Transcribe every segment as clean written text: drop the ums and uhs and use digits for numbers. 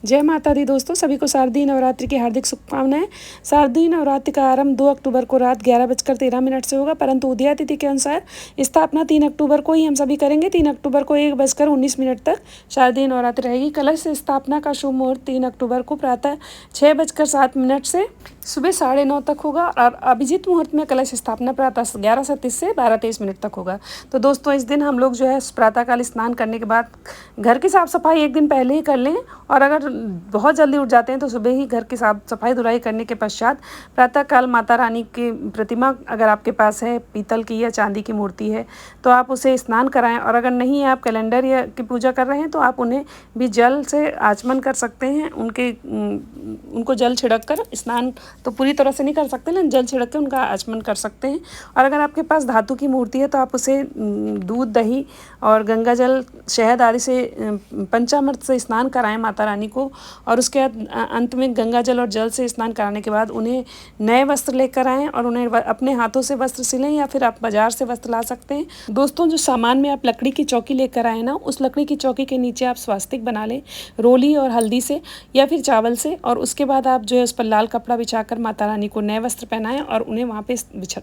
जय माता दी दोस्तों, सभी को शारदीय नवरात्रि की हार्दिक शुभकामनाएं। शारदीय नवरात्रि का आरंभ 2 अक्टूबर को रात 11:13 से होगा, परंतु उदया तिथि के अनुसार स्थापना 3 अक्टूबर को ही हम सभी करेंगे। 3 अक्टूबर को 1:19 तक शारदीय नवरात्रि रहेगी। कलश स्थापना का शुभ मुहूर्त 3 अक्टूबर को प्रातः 6:07 से सुबह 9:30 तक होगा और अभिजीत मुहूर्त में कलश स्थापना प्रातः 11:37 से 12:23 तक होगा। तो दोस्तों इस दिन हम लोग जो है प्रातःकाल स्नान करने के बाद घर की साफ़ सफाई एक दिन पहले ही कर लें, और अगर बहुत जल्दी उठ जाते हैं तो सुबह ही घर की साफ सफाई धुलाई करने के पश्चात प्रातःकाल माता रानी की प्रतिमा अगर आपके पास है, पीतल की या चांदी की मूर्ति है, तो आप उसे स्नान कराएं। और अगर नहीं है, आप कैलेंडर या की पूजा कर रहे हैं, तो आप उन्हें भी जल से आचमन कर सकते हैं। उनको जल छिड़क कर स्नान तो पूरी तरह से नहीं कर सकते, लेकिन जल छिड़क के उनका आचमन कर सकते हैं। और अगर आपके पास धातु की मूर्ति है तो आप उसे दूध, दही और गंगा जल, शहद आदि से पंचामृत से स्नान कराएं माता रानी को। और उसके बाद अंत में गंगा जल और जल से स्नान कराने के बाद उन्हें नए वस्त्र लेकर आएँ और उन्हें अपने हाथों से वस्त्र सिलें, या फिर आप बाजार से वस्त्र ला सकते हैं। दोस्तों जो सामान में आप लकड़ी की चौकी लेकर आए ना, उस लकड़ी की चौकी के नीचे आप स्वास्तिक बना लें रोली और हल्दी से या फिर चावल से। और उसके बाद आप जो है उस पर लाल कपड़ा बिछाकर माता रानी को नए वस्त्र पहनाएं और उन्हें वहाँ पे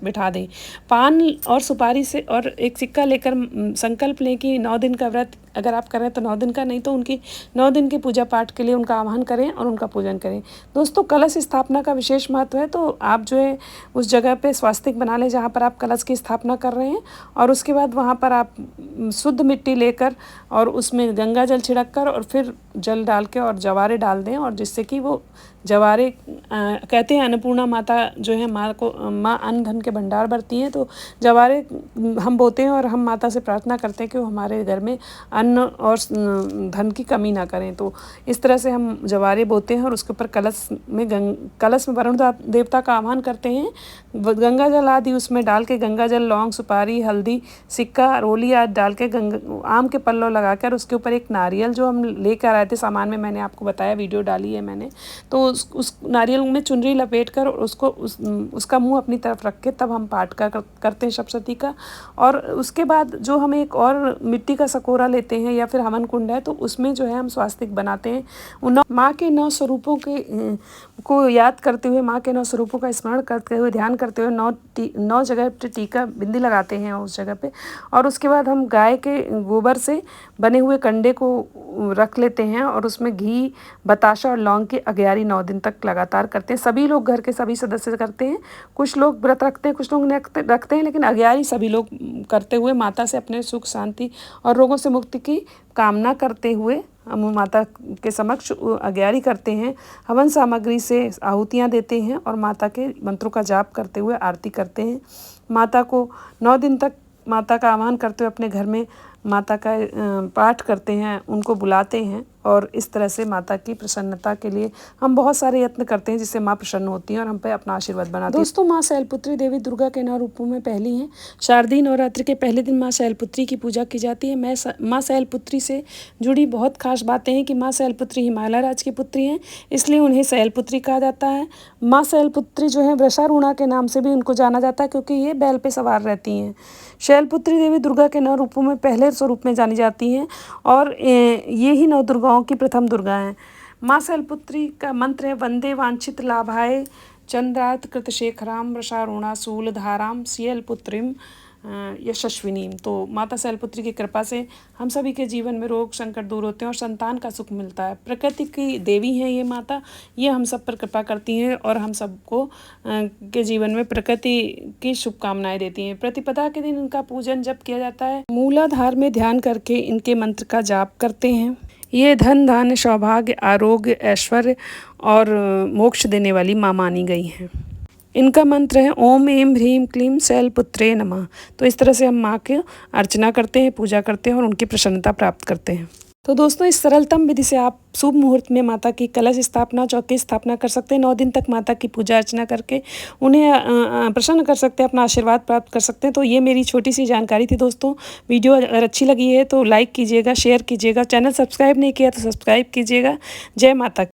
बिठा दें। पान और सुपारी से और एक सिक्का लेकर संकल्प लें कि 9 दिन का व्रत अगर आप करें तो 9 दिन का, नहीं तो उनकी 9 दिन के पूजा पाठ के लिए उनका आह्वान करें और उनका पूजन करें। दोस्तों कलश स्थापना का विशेष महत्व है, तो आप जो है उस जगह पे स्वास्तिक बना लें जहाँ पर आप कलश की स्थापना कर रहे हैं। और उसके बाद वहाँ पर आप शुद्ध मिट्टी लेकर और उसमें गंगा जल छिड़क कर और फिर जल डाल के और जवारे डाल दें, और जिससे कि वो जवारे कहते हैं अन्नपूर्णा माता जो है माँ अन्न धन के भंडार भरती हैं, तो जवारे हम बोते हैं और हम माता से प्रार्थना करते हैं कि वो हमारे घर में अन्न और धन की कमी ना करें। तो इस तरह से हम जवारे बोते हैं और उसके ऊपर कलश में वरुण देवता का आह्वान करते हैं। गंगा जल आदि उसमें डाल के, गंगा जल, लौंग, सुपारी, हल्दी, सिक्का, रोली आदि डाल के आम के पल्लव लगाकर उसके ऊपर एक नारियल जो हम लेकर आए थे सामान में, मैंने आपको बताया, वीडियो डाली है मैंने, तो उस नारियल में चुनरी लपेट कर उसको उसका मुंह अपनी तरफ रख के तब हम पाठ करते हैं सप्तशती का। और उसके बाद जो हम एक और मिट्टी का सकोरा लेते हैं या फिर हवन कुंड है, तो उसमें जो है हम स्वास्तिक बनाते हैं। उन माँ के 9 स्वरूपों को याद करते हुए, माँ के 9 स्वरूपों का स्मरण करते हुए, ध्यान करते हुए 9 जगह पे टीका बिंदी लगाते हैं उस जगह पे। और उसके बाद हम गाय के गोबर से बने हुए कंडे को रख लेते हैं और उसमें घी, बताशा और लौंग की अग्यारी 9 दिन तक लगातार करते हैं। सभी लोग, घर के सभी सदस्य करते हैं। कुछ लोग व्रत रखते हैं, कुछ लोग नहीं रखते हैं, लेकिन अग्यारी सभी लोग करते हुए माता से अपने सुख, शांति और रोगों से मुक्ति की कामना करते हुए हम माता के समक्ष अग्यारी करते हैं। हवन सामग्री से आहुतियाँ देते हैं और माता के मंत्रों का जाप करते हुए आरती करते हैं। माता को 9 दिन तक माता का आह्वान करते हुए अपने घर में माता का पाठ करते हैं, उनको बुलाते हैं। और इस तरह से माता की प्रसन्नता के लिए हम बहुत सारे यत्न करते हैं जिससे माँ प्रसन्न होती हैं और हम पे अपना आशीर्वाद बनाती है। दोस्तों माँ शैलपुत्री देवी दुर्गा के 9 रूपों में पहली हैं। शारदीय नवरात्रि के पहले दिन माँ शैलपुत्री की पूजा की जाती है। माँ शैलपुत्री से जुड़ी बहुत खास बातें हैं कि माँ शैलपुत्री हिमालय राज्य की पुत्री हैं, इसलिए उन्हें शैलपुत्री कहा जाता है। माँ शैलपुत्री जो है वृषारूढ़ा के नाम से भी उनको जाना जाता है, क्योंकि ये बैल पे सवार रहती हैं। शैलपुत्री देवी दुर्गा के 9 रूपों में पहले स्वरूप में जानी जाती हैं और ये ही 9 दुर्गाओं की प्रथम दुर्गा हैं। माँ शैलपुत्री का मंत्र है वंदे वांछित लाभाय चंद्रार्थ कृतशेखराम वृषारूढ़ा शूलधाराम शैलपुत्रीम यशस्विनीम। तो माता शैलपुत्री की कृपा से हम सभी के जीवन में रोग संकट दूर होते हैं और संतान का सुख मिलता है। प्रकृति की देवी हैं ये माता, ये हम सब पर कृपा करती हैं और हम सबको के जीवन में प्रकृति की शुभकामनाएं देती हैं। प्रतिपदा के दिन इनका पूजन जब किया जाता है, मूलाधार में ध्यान करके इनके मंत्र का जाप करते हैं। ये धन, धान्य, सौभाग्य, आरोग्य, ऐश्वर्य और मोक्ष देने वाली माँ मानी गई हैं। इनका मंत्र है ओम ऐं ह्रीं क्लीं शैलपुत्रे नमः। तो इस तरह से हम माँ की अर्चना करते हैं, पूजा करते हैं और उनकी प्रसन्नता प्राप्त करते हैं। तो दोस्तों इस सरलतम विधि से आप शुभ मुहूर्त में माता की कलश स्थापना, चौकी स्थापना कर सकते हैं। 9 दिन तक माता की पूजा अर्चना करके उन्हें प्रसन्न कर सकते हैं, अपना आशीर्वाद प्राप्त कर सकते हैं। तो ये मेरी छोटी सी जानकारी थी दोस्तों। वीडियो अगर अच्छी लगी है तो लाइक कीजिएगा, शेयर कीजिएगा, चैनल सब्सक्राइब नहीं किया तो सब्सक्राइब कीजिएगा। जय माता।